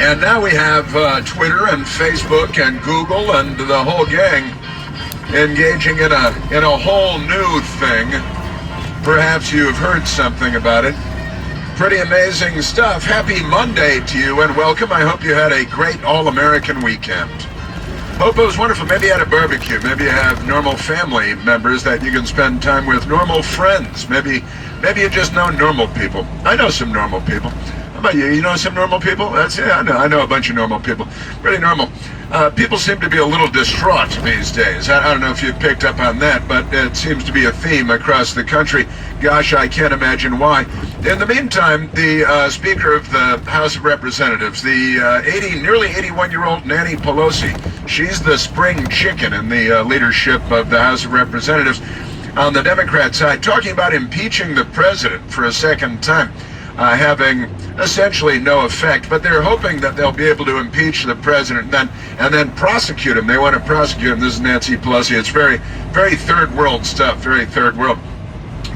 And now we have Twitter and Facebook and Google and the whole gang engaging in a whole new thing. Perhaps you've heard something about it. Pretty amazing stuff. Happy Monday to you and welcome. I hope you had a great all-American weekend. Hope it was wonderful. Maybe you had a barbecue. Maybe you have normal family members that you can spend time with, normal friends. Maybe you just know normal people. I know some normal people. How about you? You know some normal people? I know a bunch of normal people. Pretty normal. People seem to be a little distraught these days. I don't know if you've picked up on that, but it seems to be a theme across the country. Gosh, I can't imagine why. In the meantime, the Speaker of the House of Representatives, the nearly 81-year-old Nancy Pelosi, she's the spring chicken in the leadership of the House of Representatives on the Democrat side, talking about impeaching the president for a second time. Having essentially no effect, but they're hoping that they'll be able to impeach the president and then prosecute him. They want to prosecute him. This is Nancy Pelosi. It's very, very third world stuff, very third world,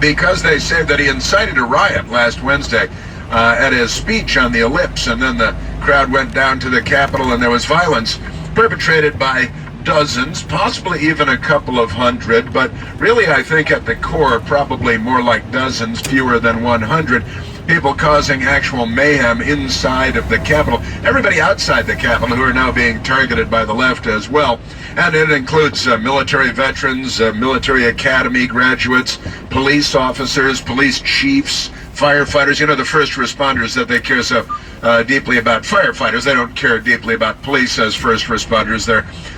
because they say that he incited a riot last Wednesday at his speech on the Ellipse, and then the crowd went down to the Capitol, and there was violence perpetrated by dozens, possibly even a couple of hundred, but really I think at the core probably more like dozens, fewer than 100. People causing actual mayhem inside of the Capitol. Everybody outside the Capitol who are now being targeted by the left as well. And it includes military veterans, military academy graduates, police officers, police chiefs, firefighters. You know, the first responders that they care so deeply about. Firefighters, they don't care deeply about police as first responders.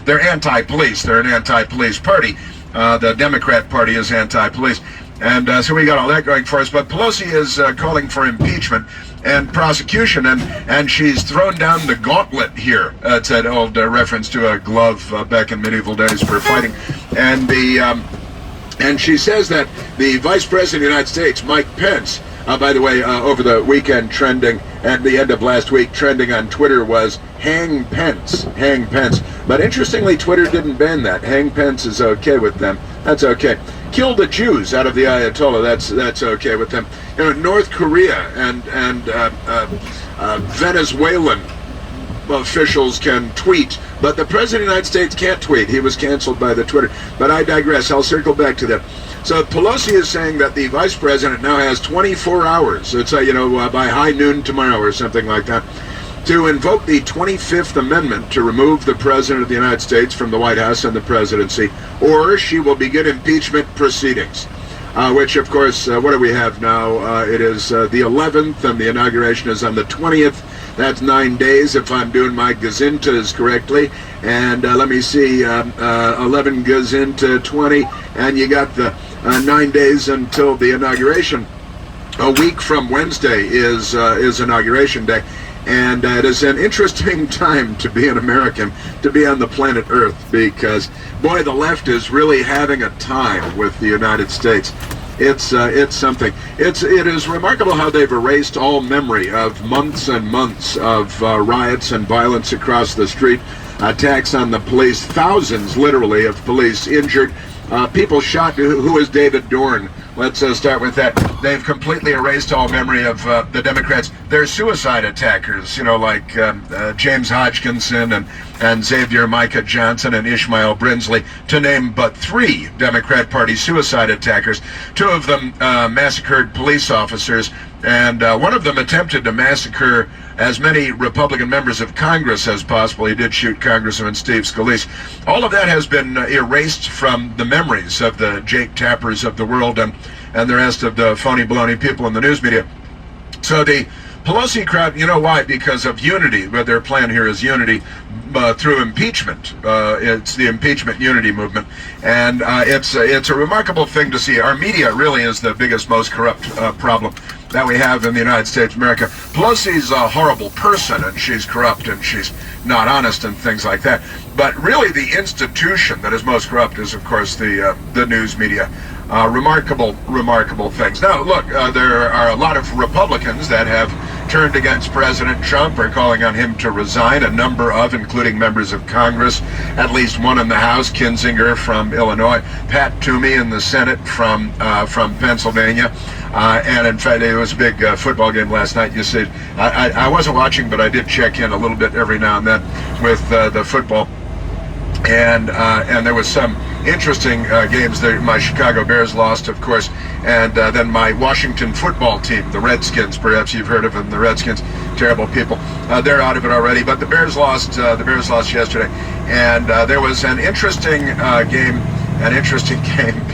They're anti-police. They're an anti-police party. The Democrat Party is anti-police. And so we got all that going for us. But Pelosi is calling for impeachment and prosecution, and she's thrown down the gauntlet here. It's an old reference to a glove back in medieval days for fighting. And she says that the Vice President of the United States, Mike Pence, by the way, over the weekend trending, at the end of last week, trending on Twitter was hang Pence, hang Pence. But interestingly, Twitter didn't ban that. Hang Pence is okay with them. That's okay. Kill the Jews out of the Ayatollah. That's okay with them. You know, North Korea and Venezuelan officials can tweet, but the President of the United States can't tweet. He was canceled by the Twitter. But I digress. I'll circle back to that. So Pelosi is saying that the Vice President now has 24 hours. It's by high noon tomorrow or something like that, to invoke the 25th Amendment to remove the President of the United States from the White House and the presidency, or she will begin impeachment proceedings, which, of course, what do we have now? It is the 11th, and the inauguration is on the 20th. That's 9 days, if I'm doing my gazintas correctly. And let me see, 11 goes into 20, and you got the 9 days until the inauguration. A week from Wednesday is Inauguration Day. And it is an interesting time to be an American, to be on the planet Earth, because, boy, the left is really having a time with the United States. It's something. It is remarkable how they've erased all memory of months and months of riots and violence across the street, attacks on the police, thousands, literally, of police injured, people shot. Who is David Dorn? Let's start with that. They've completely erased all memory of the Democrats. They're suicide attackers, like James Hodgkinson and Xavier Micah Johnson and Ishmael Brinsley, to name but 3 Democrat Party suicide attackers. 2 of them massacred police officers, and one of them attempted to massacre as many Republican members of Congress as possible. He did shoot Congressman Steve Scalise. All of that has been erased from the memories of the Jake Tappers of the world and the rest of the phony baloney people in the news media. So the Pelosi crowd, you know why? Because of unity. But their plan here is unity through impeachment. It's the impeachment unity movement, and it's a remarkable thing to see. Our media really is the biggest, most corrupt problem that we have in the United States of America. Pelosi's a horrible person, and she's corrupt, and she's not honest, and things like that. But really, the institution that is most corrupt is, of course, the news media. Remarkable things. Now, look, there are a lot of Republicans that have turned against President Trump, are calling on him to resign. A number of, including members of Congress, at least one in the House, Kinzinger from Illinois, Pat Toomey in the Senate from Pennsylvania. And in fact, it was a big football game last night. You see, I wasn't watching, but I did check in a little bit every now and then with the football. And there was some interesting games there. My Chicago Bears lost, of course, and then my Washington football team, the Redskins, perhaps you've heard of them, the Redskins, terrible people. They're out of it already, but the Bears lost. The Bears lost yesterday, and there was an interesting game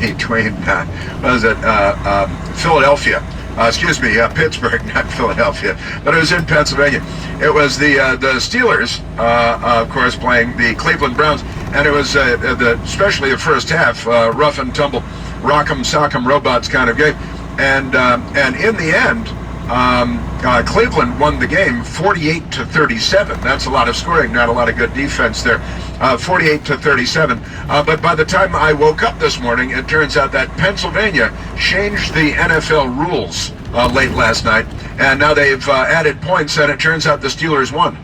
between Philadelphia. Pittsburgh, not Philadelphia, but it was in Pennsylvania. It was the Steelers, of course, playing the Cleveland Browns, and it was especially the first half, rough and tumble, rock'em sock'em robots kind of game, and in the end, Cleveland won the game 48-37. That's a lot of scoring, not a lot of good defense there. 48-37. But by the time I woke up this morning, it turns out that Pennsylvania changed the NFL rules late last night, and now they've added points, and it turns out the Steelers won.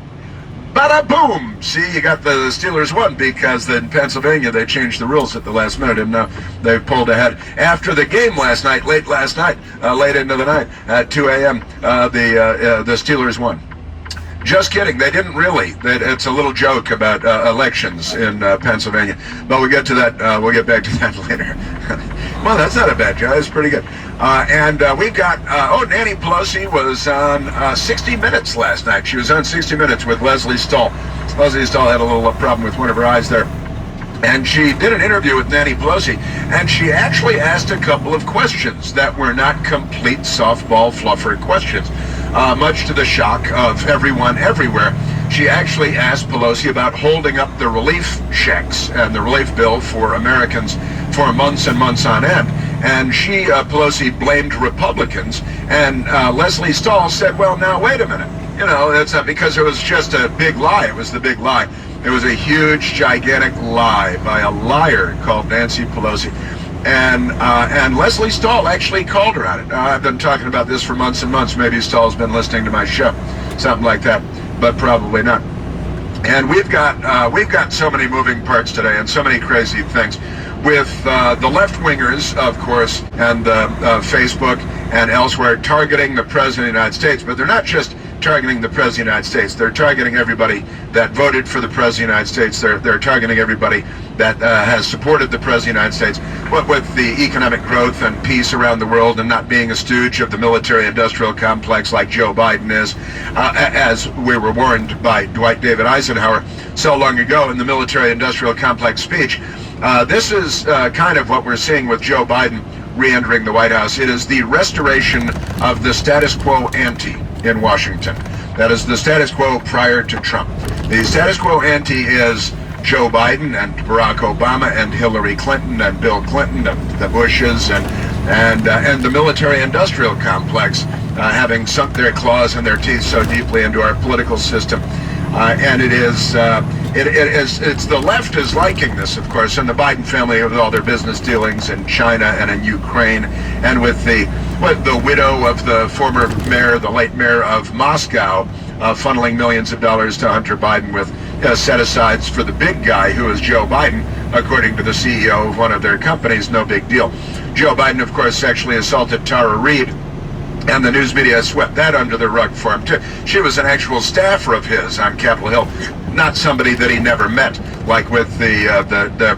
Bada boom! See, you got the Steelers won because in Pennsylvania they changed the rules at the last minute, and now they've pulled ahead. After the game last night, late into the night, at 2 a.m., the Steelers won. Just kidding. They didn't really. It's a little joke about elections in Pennsylvania. But we'll get to that. We'll get back to that later. Well, that's not a bad joke. It's pretty good. And we've got, Nancy Pelosi was on 60 Minutes last night. She was on 60 Minutes with Leslie Stahl. Leslie Stahl had a little problem with one of her eyes there. And she did an interview with Nancy Pelosi, and she actually asked a couple of questions that were not complete softball fluffer questions. Much to the shock of everyone everywhere, she actually asked Pelosi about holding up the relief checks and the relief bill for Americans for months and months on end. And Pelosi blamed Republicans, and Leslie Stahl said, well, now, wait a minute. You know, it's not because it was just a big lie. It was the big lie. It was a huge, gigantic lie by a liar called Nancy Pelosi. And Leslie Stahl actually called her on it. I've been talking about this for months and months. Maybe Stahl's been listening to my show, something like that, but probably not. And we've got so many moving parts today and so many crazy things with the left-wingers, of course, and Facebook and elsewhere targeting the President of the United States. But they're not just targeting the President of the United States. They're targeting everybody that voted for the President of the United States. They're targeting everybody that has supported the President of the United States. What with the economic growth and peace around the world and not being a stooge of the military-industrial complex like Joe Biden is, as we were warned by Dwight David Eisenhower so long ago in the military-industrial complex speech. This is kind of what we're seeing with Joe Biden re-entering the White House. It is the restoration of the status quo ante in Washington. That is the status quo prior to Trump. The status quo ante is Joe Biden and Barack Obama and Hillary Clinton and Bill Clinton and the Bushes and the military-industrial complex having sunk their claws and their teeth so deeply into our political system. And it's the left is liking this, of course, and the Biden family with all their business dealings in China and in Ukraine, and with the widow of the former mayor, the late mayor of Moscow, funneling millions of dollars to Hunter Biden with set-asides for the big guy who is Joe Biden, according to the CEO of one of their companies. No big deal. Joe Biden, of course, sexually assaulted Tara Reid, and the news media swept that under the rug for him, too. She was an actual staffer of his on Capitol Hill, not somebody that he never met, like with the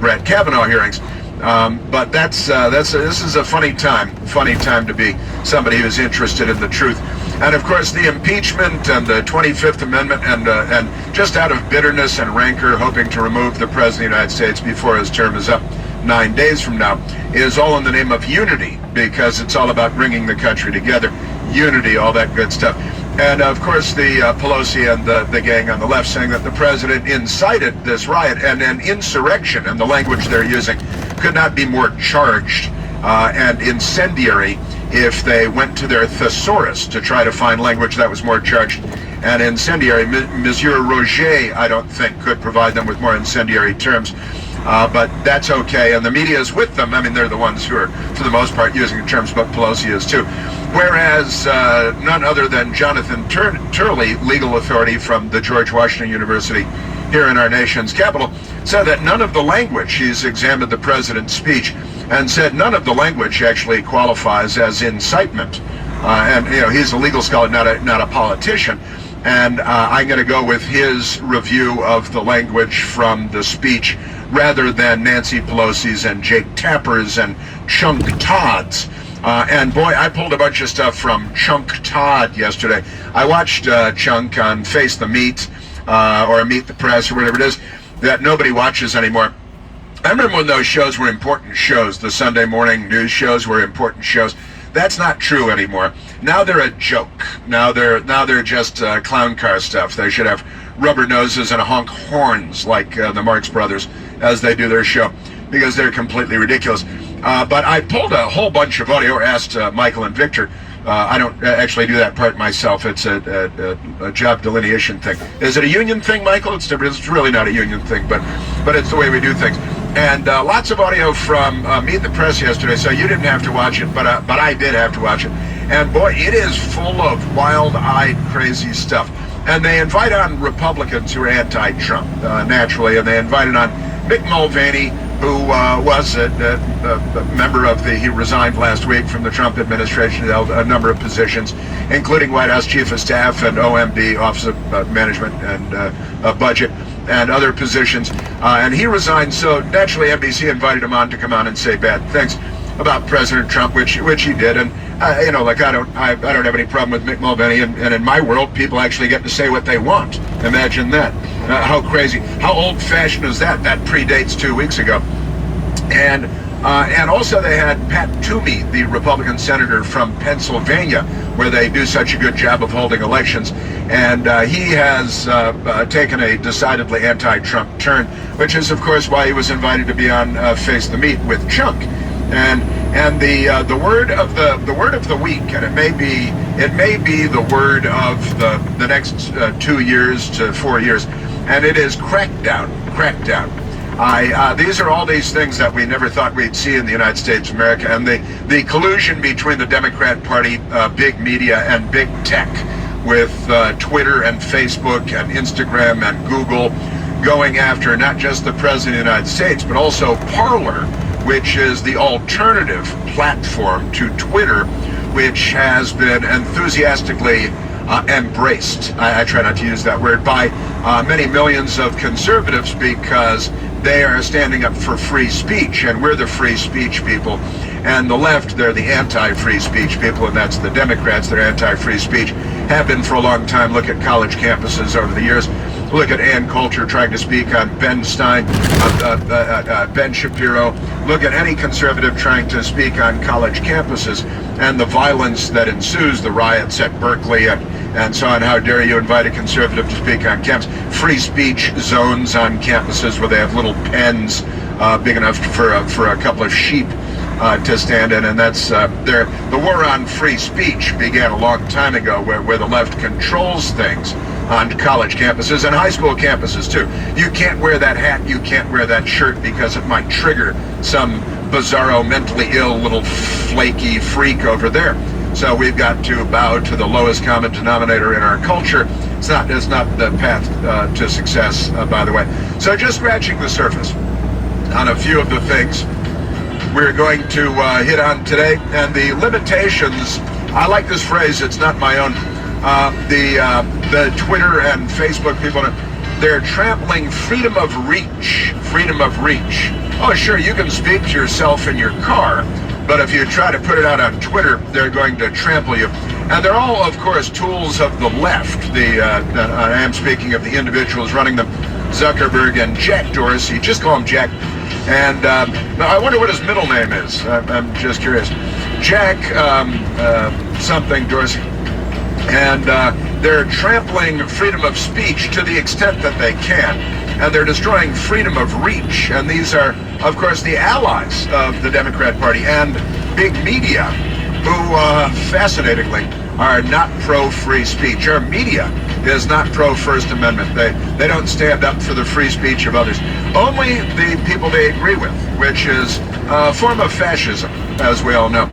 Brett Kavanaugh hearings. But this is a funny time to be somebody who's interested in the truth. And of course, the impeachment and the 25th Amendment and just out of bitterness and rancor, hoping to remove the President of the United States before his term is up 9 days from now, is all in the name of unity, because it's all about bringing the country together. Unity, all that good stuff. And of course, the Pelosi and the gang on the left saying that the president incited this riot, and an insurrection, and the language they're using could not be more charged and incendiary if they went to their thesaurus to try to find language that was more charged and incendiary. Monsieur Roger, I don't think, could provide them with more incendiary terms. But that's okay, and the media is with them. I mean, they're the ones who are, for the most part, using the terms, but Pelosi is too. Whereas none other than Jonathan Turley, legal authority from the George Washington University here in our nation's capital, said that none of the language, he's examined the president's speech, and said none of the language actually qualifies as incitement. And he's a legal scholar, not a politician. And I'm going to go with his review of the language from the speech rather than Nancy Pelosi's and Jake Tapper's and Chunk Todd's. And boy, I pulled a bunch of stuff from Chunk Todd yesterday. I watched Chunk on Face the Meat or Meet the Press or whatever it is that nobody watches anymore. I remember when those shows were important shows. The Sunday morning news shows were important shows. That's not true anymore. Now they're a joke. Now they're just clown car stuff. They should have rubber noses and honk horns like the Marx Brothers as they do their show, because they're completely ridiculous. But I pulled a whole bunch of audio, or asked Michael and Victor. I don't actually do that part myself. It's a job delineation thing. Is it a union thing, Michael? It's really not a union thing, but it's the way we do things. And lots of audio from Meet the Press yesterday, so you didn't have to watch it, but I did have to watch it. And boy, it is full of wild-eyed, crazy stuff. And they invite on Republicans who are anti-Trump, naturally, and they invited on Mick Mulvaney, who was a member of he resigned last week from the Trump administration, held a number of positions, including White House Chief of Staff and OMB, Office of Management and Budget, and other positions. And he resigned, so naturally NBC invited him on to come on and say bad things about President Trump, which he did. And I don't have any problem with Mick Mulvaney, and in my world, people actually get to say what they want. Imagine that. How crazy, how old-fashioned is that? That predates 2 weeks ago. And also they had Pat Toomey, the Republican senator from Pennsylvania, where they do such a good job of holding elections. And he has taken a decidedly anti-Trump turn, which is, of course, why he was invited to be on Face the Meat with Chunk. And the word of the week, and it may be the word of the next 2 years to 4 years, and it is crackdown. These are all these things that we never thought we'd see in the United States of America, and the collusion between the Democrat Party, big media, and big tech, with Twitter and Facebook and Instagram and Google, going after not just the President of the United States, but also Parler, which is the alternative platform to Twitter, which has been enthusiastically embraced, I try not to use that word, by many millions of conservatives, because they are standing up for free speech, and we're the free speech people. And the left, they're the anti-free speech people, and that's the Democrats. They're anti-free speech, have been for a long time. Look at college campuses over the years. Look at Ann Coulter trying to speak on Ben Stein, Ben Shapiro. Look at any conservative trying to speak on college campuses and the violence that ensues, the riots at Berkeley and so on. How dare you invite a conservative to speak on campus? Free speech zones on campuses where they have little pens big enough for a couple of sheep to stand in, and that's the war on free speech began a long time ago, where the left controls things on college campuses and high school campuses too. You can't wear that hat, you can't wear that shirt, because it might trigger some bizarro, mentally ill little flaky freak over there. So we've got to bow to the lowest common denominator in our culture. It's not the path to success, by the way. So just scratching the surface on a few of the things we're going to hit on today, and the limitations. I like this phrase. It's not my own. The Twitter and Facebook people, they're trampling freedom of reach. Freedom of reach. Oh, sure, you can speak to yourself in your car, but if you try to put it out on Twitter, they're going to trample you. And they're all, of course, tools of the left. I am speaking of the individuals running them, Zuckerberg and Jack Dorsey. Just call him Jack. And I wonder what his middle name is. I'm just curious. Jack something Dorsey. And they're trampling freedom of speech to the extent that they can. And they're destroying freedom of reach. And these are, of course, the allies of the Democrat Party and big media, who, fascinatingly, are not pro-free speech. Our media is not pro-First Amendment. They don't stand up for the free speech of others. Only the people they agree with, which is a form of fascism, as we all know.